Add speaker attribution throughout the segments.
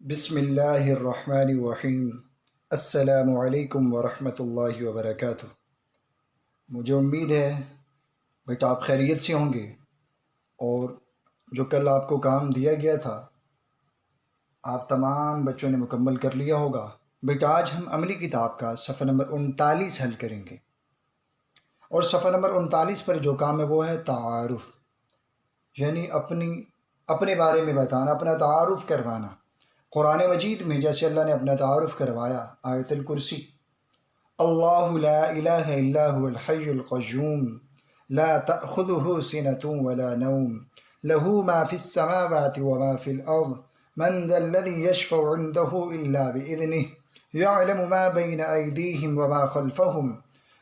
Speaker 1: بسم اللہ الرحمن الرحیم۔ السلام علیکم ورحمۃ اللہ وبرکاتہ۔ مجھے امید ہے بیٹا آپ خیریت سے ہوں گے، اور جو کل آپ کو کام دیا گیا تھا آپ تمام بچوں نے مکمل کر لیا ہوگا۔ بیٹا آج ہم عملی کتاب کا صفحہ نمبر 39 حل کریں گے، اور صفحہ نمبر 39 پر جو کام ہے وہ ہے تعارف، یعنی اپنے بارے میں بتانا، اپنا تعارف کروانا۔ قرآن مجید میں جیسے اللہ نے اپنا تعارف کروایا، آیت الکرسی، اللہ لا الہ الا هو الحی القیوم لا تأخذہ سنۃ ولا نوم لہ ما فی السماوات وما فی الارض من ذا الذی یشفع عندہ الا بإذنہ یعلم ما بین ایدیہم وما خلفہم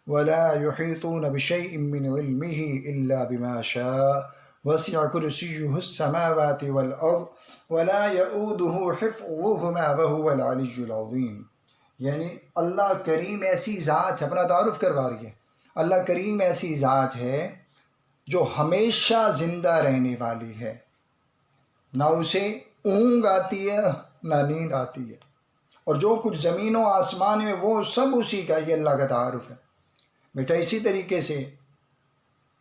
Speaker 1: ولا یحیطون بشیء من علمہ الا بما شاء وسع کرسیہ السماوات والارض ولا يؤوده حفظهما وهو العلی العظیم۔ یعنی اللہ کریم ایسی ذات ہے، اپنا تعارف کروا رہی ہے، اللہ کریم ایسی ذات ہے جو ہمیشہ زندہ رہنے والی ہے، نہ اسے اونگ آتی ہے نہ نیند آتی ہے، اور جو کچھ زمین و آسمان میں وہ سب اسی کا، یہ اللہ کا تعارف ہے۔ بیٹا اسی طریقے سے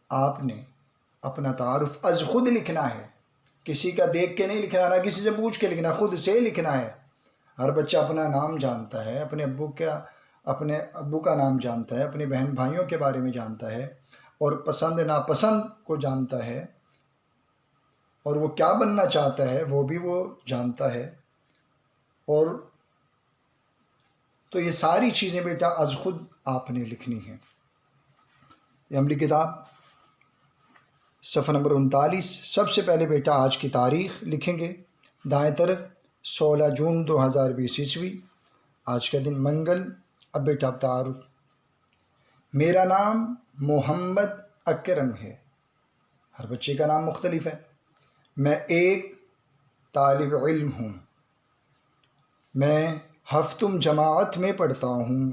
Speaker 1: آپ نے اپنا تعارف از خود لکھنا ہے، کسی کا دیکھ کے نہیں لکھنا، نہ کسی سے پوچھ کے لکھنا، خود سے لکھنا ہے۔ ہر بچہ اپنا نام جانتا ہے، اپنے ابو کا نام جانتا ہے، اپنے بہن بھائیوں کے بارے میں جانتا ہے، اور پسند ناپسند کو جانتا ہے، اور وہ کیا بننا چاہتا ہے وہ بھی وہ جانتا ہے۔ اور تو یہ ساری چیزیں بیٹا از خود آپ نے لکھنی ہیں۔ یہ عملی کتاب صفحہ نمبر 39۔ سب سے پہلے بیٹا آج کی تاریخ لکھیں گے، دائیں طرف 16 جون 2020 عیسوی، آج کا دن منگل۔ اب بیٹا تعارف، میرا نام محمد اکرم ہے، ہر بچے کا نام مختلف ہے۔ میں ایک طالب علم ہوں، میں ہفتم جماعت میں پڑھتا ہوں۔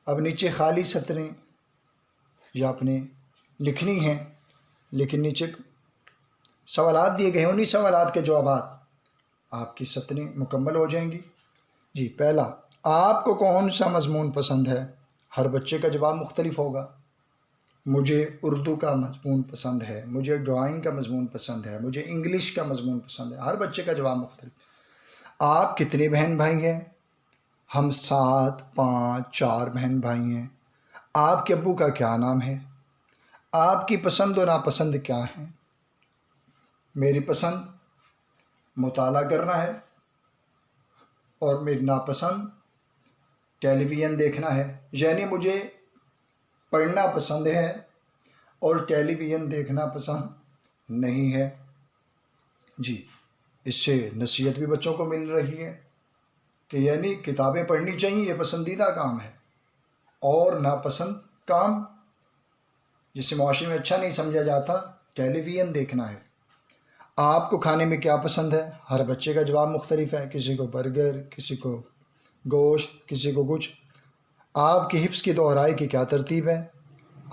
Speaker 1: اب نیچے خالی سطریں یا اپنے لکھنی ہیں، لیکن نیچے سوالات دیے گئے ہیں، انہی سوالات کے جوابات، آپ کی سطریں مکمل ہو جائیں گی۔ جی، پہلا، آپ کو کون سا مضمون پسند ہے؟ ہر بچے کا جواب مختلف ہوگا۔ مجھے اردو کا مضمون پسند ہے، مجھے ڈرائنگ کا مضمون پسند ہے، مجھے انگلش کا مضمون پسند ہے۔ ہر بچے کا جواب مختلف۔ آپ کتنے بہن بھائی ہیں؟ ہم 7، 5، 4 بہن بھائی ہیں۔ آپ کے ابو کا کیا نام ہے؟ آپ کی پسند و ناپسند کیا ہیں؟ میری پسند مطالعہ کرنا ہے، اور میری ناپسند ٹیلی ویژن دیکھنا ہے، یعنی مجھے پڑھنا پسند ہے اور ٹیلی ویژن دیکھنا پسند نہیں ہے۔ جی، اس سے نصیحت بھی بچوں کو مل رہی ہے کہ یعنی کتابیں پڑھنی چاہیے، یہ پسندیدہ کام ہے، اور ناپسند کام جسے معاشرے میں اچھا نہیں سمجھا جاتا، ٹیلی ویژن دیکھنا ہے۔ آپ کو کھانے میں کیا پسند ہے؟ ہر بچے کا جواب مختلف ہے، کسی کو برگر، کسی کو گوشت، کسی کو کچھ۔ آپ کی حفظ کی دہرائی کی کیا ترتیب ہے؟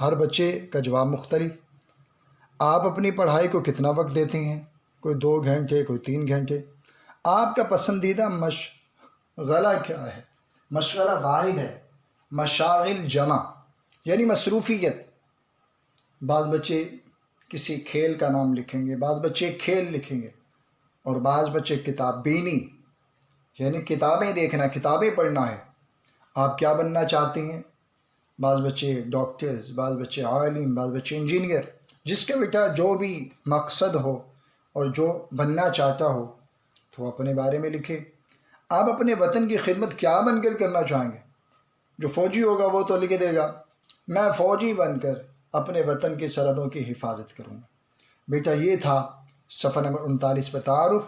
Speaker 1: ہر بچے کا جواب مختلف۔ آپ اپنی پڑھائی کو کتنا وقت دیتے ہیں؟ کوئی 2 گھنٹے، کوئی 3 گھنٹے۔ آپ کا پسندیدہ مشغلہ کیا ہے؟ مشغلہ واحد ہے، مشاغل جمع یعنی مصروفیت۔ بعض بچے کسی کھیل کا نام لکھیں گے، بعض بچے کھیل لکھیں گے، اور بعض بچے کتاب بینی یعنی کتابیں دیکھنا، کتابیں پڑھنا ہے۔ آپ کیا بننا چاہتے ہیں؟ بعض بچے ڈاکٹرز، بعض بچے عالم، بعض بچے انجینئر۔ جس کا بیٹا جو بھی مقصد ہو اور جو بننا چاہتا ہو تو وہ اپنے بارے میں لکھے۔ آپ اپنے وطن کی خدمت کیا بن کر کرنا چاہیں گے؟ جو فوجی ہوگا وہ تو لکھ دے گا، میں فوجی بن کر اپنے وطن کی سرحدوں کی حفاظت کروں گا۔ بیٹا یہ تھا صفحہ نمبر 39 پر تعارف۔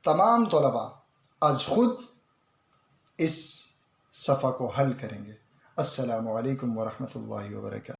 Speaker 1: تمام طلباء از خود اس صفحہ کو حل کریں گے۔ السلام علیکم ورحمۃ اللہ وبرکاتہ۔